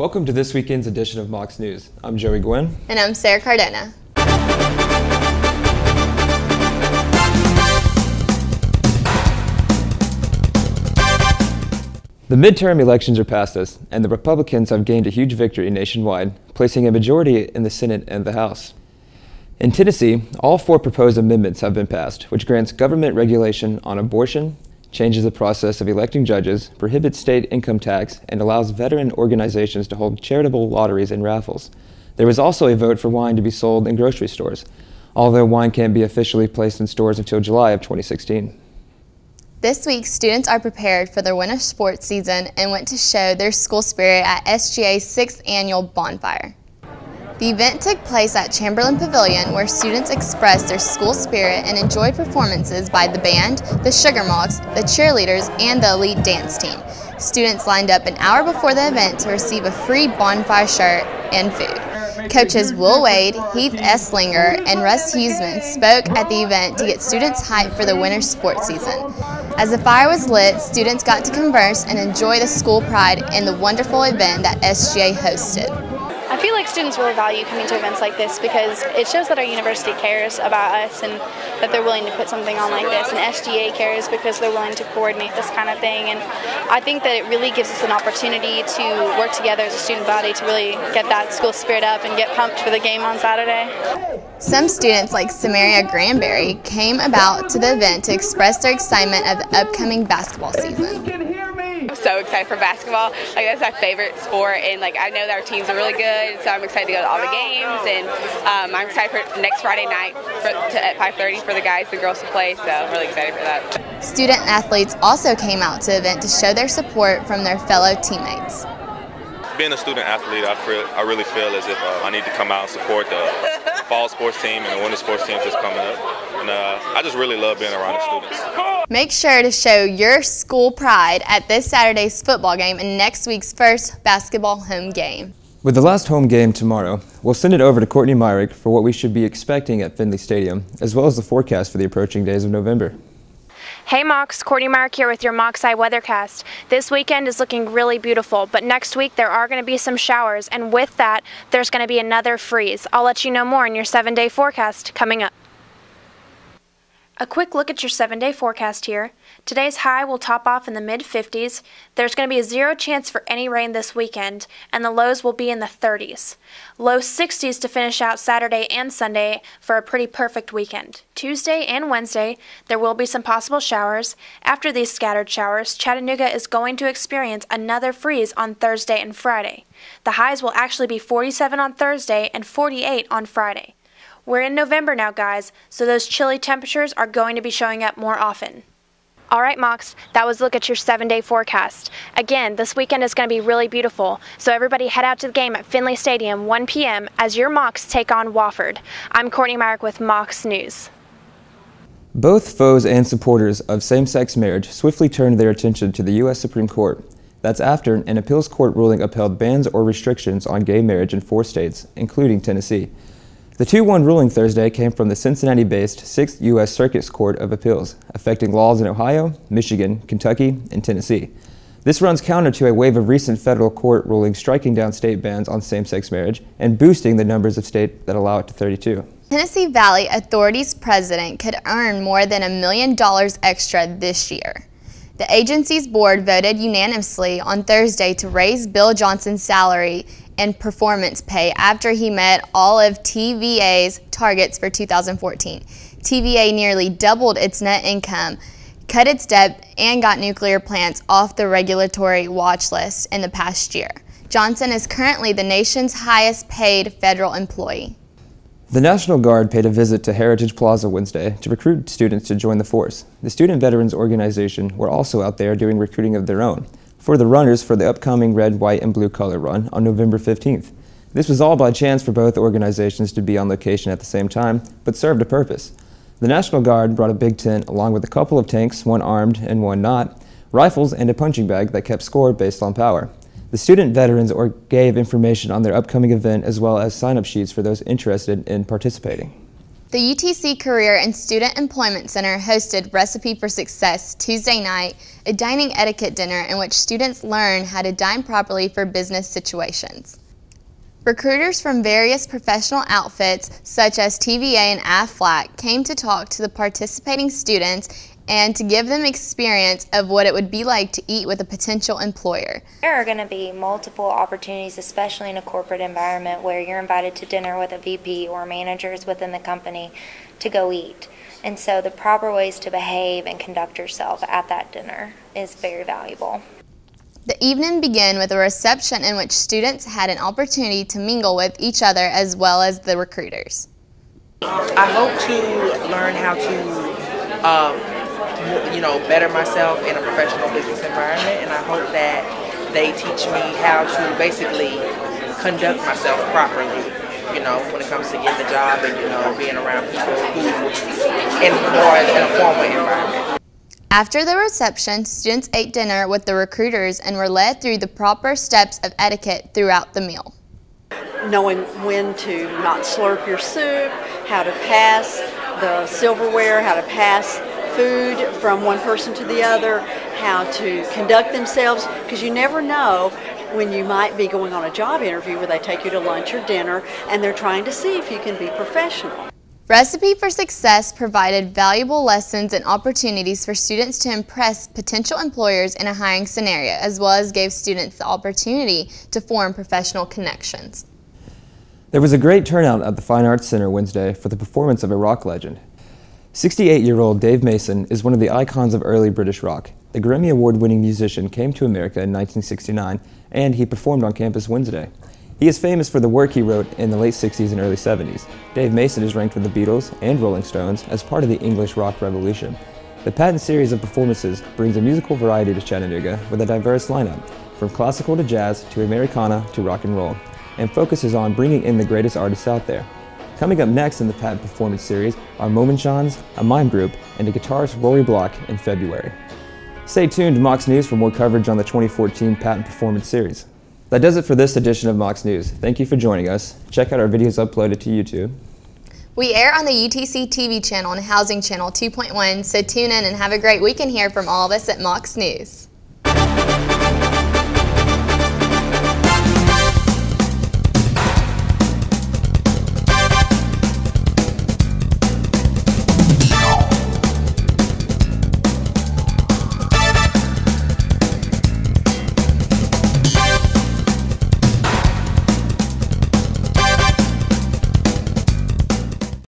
Welcome to this weekend's edition of Mocs News. I'm Joey Guinn. And I'm Sara Cardona. The midterm elections are past us, and the Republicans have gained a huge victory nationwide, placing a majority in the Senate and the House. In Tennessee, all 4 proposed amendments have been passed, which grants government regulation on abortion, changes the process of electing judges, prohibits state income tax, and allows veteran organizations to hold charitable lotteries and raffles. There was also a vote for wine to be sold in grocery stores, although wine can't be officially placed in stores until July of 2016. This week, students are prepared for their winter sports season and went to show their school spirit at SGA's 6th annual bonfire. The event took place at Chamberlain Pavilion, where students expressed their school spirit and enjoyed performances by the band, the Sugar Mocs, the cheerleaders, and the elite dance team. Students lined up an hour before the event to receive a free bonfire shirt and food. Coaches Will Wade, Heath Esslinger, and Russ Huseman spoke at the event to get students hyped for the winter sports season. As the fire was lit, students got to converse and enjoy the school pride in the wonderful event that SGA hosted. I feel like students really value coming to events like this because it shows that our university cares about us and that they're willing to put something on like this. And SGA cares because they're willing to coordinate this kind of thing. And I think that it really gives us an opportunity to work together as a student body to really get that school spirit up and get pumped for the game on Saturday. Some students, like Samaria Granberry, came about to the event to express their excitement of the upcoming basketball season. I'm so excited for basketball. That's my favorite sport, and I know that our teams are really good, so I'm excited to go to all the games, and I'm excited for next Friday night at 5:30 for the guys and girls to play, so I'm really excited for that. Student athletes also came out to the event to show their support from their fellow teammates. Being a student athlete, I really feel as if I need to come out and support the fall sports team and the winter sports team that's coming up. And I just really love being around the students. Make sure to show your school pride at this Saturday's football game and next week's first basketball home game. With the last home game tomorrow, we'll send it over to Courtney Myrick for what we should be expecting at Finley Stadium, as well as the forecast for the approaching days of November. Hey Mocs, Courtney Myrick here with your Mocs weathercast. This weekend is looking really beautiful, but next week there are going to be some showers, and with that, there's going to be another freeze. I'll let you know more in your 7-day forecast coming up. A quick look at your 7-day forecast here. Today's high will top off in the mid-50s. There's going to be a 0 chance for any rain this weekend, and the lows will be in the 30s. Low 60s to finish out Saturday and Sunday for a pretty perfect weekend. Tuesday and Wednesday, there will be some possible showers. After these scattered showers, Chattanooga is going to experience another freeze on Thursday and Friday. The highs will actually be 47 on Thursday and 48 on Friday. We're in November now, guys, so those chilly temperatures are going to be showing up more often. All right, Mocs, that was a look at your 7-day forecast. Again, this weekend is going to be really beautiful, so everybody head out to the game at Finley Stadium 1 p.m. as your Mocs take on Wofford. I'm Courtney Myrick with Mocs News. Both foes and supporters of same-sex marriage swiftly turned their attention to the U.S. Supreme Court. That's after an appeals court ruling upheld bans or restrictions on gay marriage in 4 states, including Tennessee. The 2-1 ruling Thursday came from the Cincinnati-based 6th U.S. Circuit Court of Appeals, affecting laws in Ohio, Michigan, Kentucky, and Tennessee. This runs counter to a wave of recent federal court rulings striking down state bans on same-sex marriage and boosting the numbers of states that allow it to 32. Tennessee Valley Authority's president could earn more than $1 million extra this year. The agency's board voted unanimously on Thursday to raise Bill Johnson's salary and performance pay after he met all of TVA's targets for 2014. TVA nearly doubled its net income, cut its debt, and got nuclear plants off the regulatory watch list in the past year. Johnson is currently the nation's highest paid federal employee. The National Guard paid a visit to Heritage Plaza Wednesday to recruit students to join the force. The Student Veterans Organization were also out there doing recruiting of their own for the runners for the upcoming red, white, and blue color run on November 15th. This was all by chance for both organizations to be on location at the same time, but served a purpose. The National Guard brought a big tent along with a couple of tanks, one armed and one not, rifles, and a punching bag that kept score based on power. The student veterans gave information on their upcoming event as well as sign-up sheets for those interested in participating. The UTC Career and Student Employment Center hosted Recipe for Success Tuesday night, a dining etiquette dinner in which students learn how to dine properly for business situations. Recruiters from various professional outfits such as TVA and AFLAC came to talk to the participating students and to give them experience of what it would be like to eat with a potential employer. There are going to be multiple opportunities, especially in a corporate environment where you're invited to dinner with a VP or managers within the company to go eat. And so the proper ways to behave and conduct yourself at that dinner is very valuable. The evening began with a reception in which students had an opportunity to mingle with each other as well as the recruiters. I hope to learn how to better myself in a professional business environment, and I hope that they teach me how to basically conduct myself properly, when it comes to getting the job and, being around people who in a formal environment. After the reception, students ate dinner with the recruiters and were led through the proper steps of etiquette throughout the meal. Knowing when to not slurp your soup, how to pass the silverware, how to pass food from one person to the other, how to conduct themselves, because you never know when you might be going on a job interview where they take you to lunch or dinner and they're trying to see if you can be professional. Recipe for Success provided valuable lessons and opportunities for students to impress potential employers in a hiring scenario, as well as gave students the opportunity to form professional connections. There was a great turnout at the Fine Arts Center Wednesday for the performance of a rock legend. 68-year-old Dave Mason is one of the icons of early British rock. The Grammy Award-winning musician came to America in 1969, and he performed on campus Wednesday. He is famous for the work he wrote in the late 60s and early 70s. Dave Mason is ranked with the Beatles and Rolling Stones as part of the English rock revolution. The Patten series of performances brings a musical variety to Chattanooga with a diverse lineup, from classical to jazz to Americana to rock and roll, and focuses on bringing in the greatest artists out there. Coming up next in the Patten Performance series are Momenchans, a mime group, and a guitarist Rory Block in February. Stay tuned to Mocs News for more coverage on the 2014 Patten Performance series. That does it for this edition of Mocs News. Thank you for joining us. Check out our videos uploaded to YouTube. We air on the UTC TV channel and Housing Channel 2.1, so tune in and have a great weekend here from all of us at Mocs News.